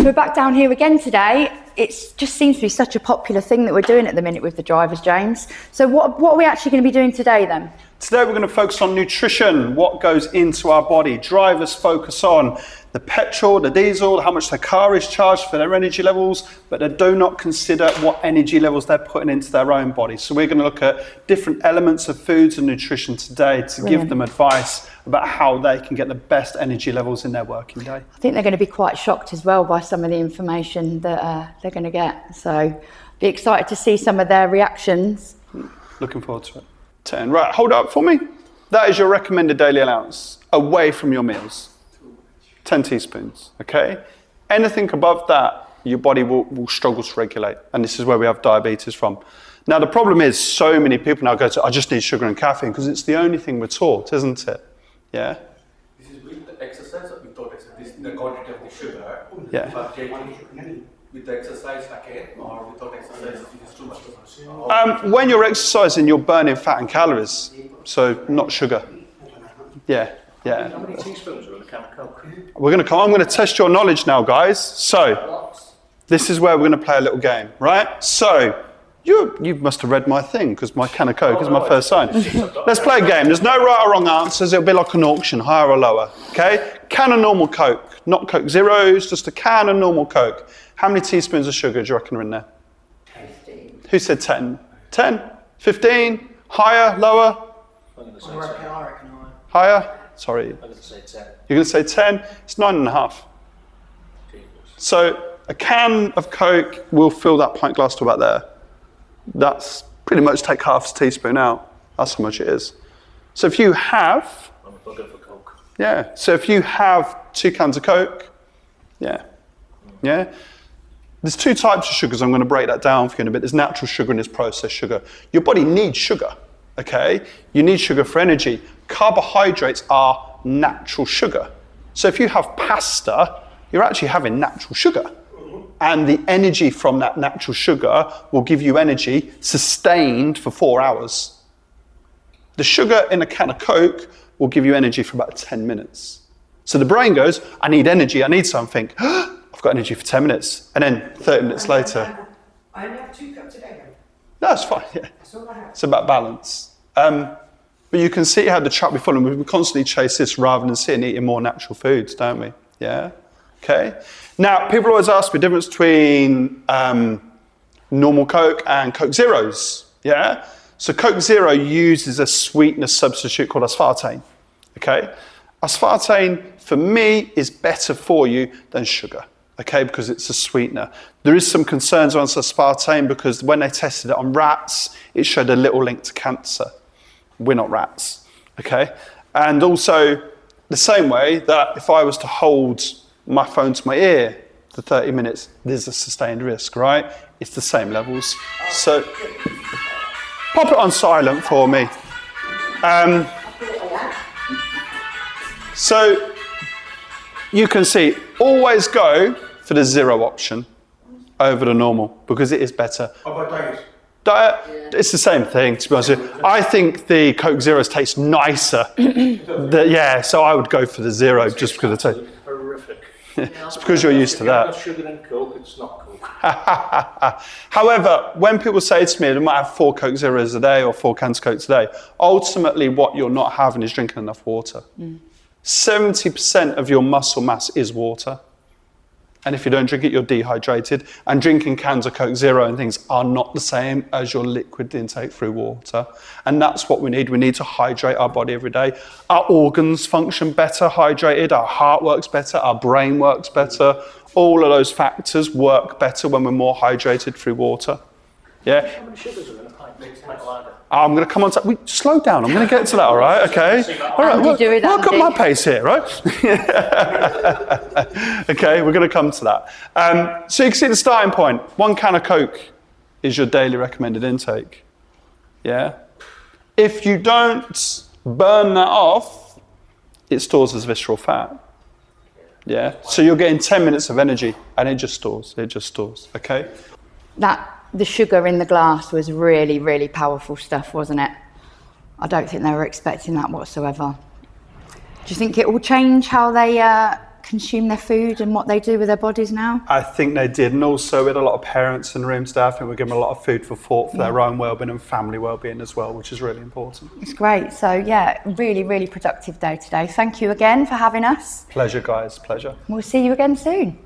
So we're back down here again today. It just seems to be such a popular thing that we're doing at the minute with the drivers, James. So what are we actually going to be doing today then? Today we're going to focus on nutrition, what goes into our body. Drivers focus on the petrol, the diesel, how much their car is charged for their energy levels, but they do not consider what energy levels they're putting into their own body. So we're going to look at different elements of foods and nutrition today to give them advice about how they can get the best energy levels in their working day. I think they're going to be quite shocked as well by some of the information that they're going to get. So be excited to see some of their reactions. Looking forward to it. 10. Right, hold up for me. That is your recommended daily allowance away from your meals. 10 teaspoons, okay? Anything above that, your body will struggle to regulate. And this is where we have diabetes from. Now, the problem is so many people now go to, I just need sugar and caffeine, because it's the only thing we're taught, isn't it? Yeah? This is with the exercise or without exercise? This is the quantity of the sugar. Yeah. But with the exercise again, or without exercise, it is too much. When you're exercising, you're burning fat and calories, so not sugar. Yeah, yeah. How many teaspoons are in a can of Coke? I'm going to test your knowledge now, guys. So, this is where we're going to play a little game, right? So, you must have read my thing, because my can of Coke is my first sign. Let's play a game. There's no right or wrong answers. It'll be like an auction, higher or lower, okay? Can of normal Coke, not Coke Zeros, just a can of normal Coke. How many teaspoons of sugar do you reckon are in there? 15. Who said 10? 10? 15? Higher? Lower? I'm going to say I reckon higher. Higher? Sorry. I'm going to say 10. You're going to say 10? It's 9.5. So a can of Coke will fill that pint glass to about there. That's pretty much take half a teaspoon out. That's how much it is. So if you have... I'm a bugger for Coke. Yeah. So if you have 2 cans of Coke, yeah. There's 2 types of sugars. I'm going to break that down for you in a bit. There's natural sugar and there's processed sugar. Your body needs sugar, okay? You need sugar for energy. Carbohydrates are natural sugar. So if you have pasta, you're actually having natural sugar. And the energy from that natural sugar will give you energy sustained for 4 hours. The sugar in a can of Coke will give you energy for about 10 minutes. So the brain goes, I need energy, I need something. I've got energy for 10 minutes. And then 30 minutes later. I only have 2 cups a day. That's fine, yeah. That's all I have. It's about balance. But you can see how the trap we follow, we constantly chase this rather than sitting eating more natural foods, don't we? Yeah? Okay. Now, people always ask the difference between normal Coke and Coke Zeros. Yeah? So Coke Zero uses a sweetener substitute called aspartame. Okay? Aspartame, for me, is better for you than sugar. Okay? Because it's a sweetener. There is some concerns around aspartame because when they tested it on rats, it showed a little link to cancer. We're not rats. Okay? And also, the same way that if I was to hold my phone to my ear for 30 minutes, there's a sustained risk, right? It's the same levels. So, pop it on silent for me. So, you can see, always go for the zero option over the normal, because it is better. How about diet? Diet, it's the same thing, to be honest with you. I think the Coke Zeros taste nicer. Yeah, so I would go for the zero just because of the taste. Horrific. It's because you're used to that. If you have sugar and Coke, it's not Coke. However, when people say to me, they might have 4 Coke Zeros a day or 4 cans of Coke today, ultimately what you're not having is drinking enough water. 70% of your muscle mass is water. And if you don't drink it, you're dehydrated. And drinking cans of Coke Zero and things are not the same as your liquid intake through water. And that's what we need. We need to hydrate our body every day. Our organs function better hydrated. Our heart works better. Our brain works better. All of those factors work better when we're more hydrated through water. Yeah? How many sugars are in a pint of lager? I'm going to come on to that. Slow down. I'm going to get to that, all right? Okay? All right. Work at my pace here, right? Okay, we're going to come to that. So you can see the starting point. 1 can of Coke is your daily recommended intake. Yeah? If you don't burn that off, it stores as visceral fat. Yeah? So you're getting 10 minutes of energy, and it just stores. It just stores. Okay? The sugar in the glass was really, really powerful stuff, wasn't it? I don't think they were expecting that whatsoever. Do you think it will change how they consume their food and what they do with their bodies now? I think they did, and also we had a lot of parents in the room today. I think we're giving them a lot of food for thought for their own well-being and family well-being as well, which is really important. It's great. So yeah, really, really productive day today. Thank you again for having us. Pleasure, guys. Pleasure. We'll see you again soon.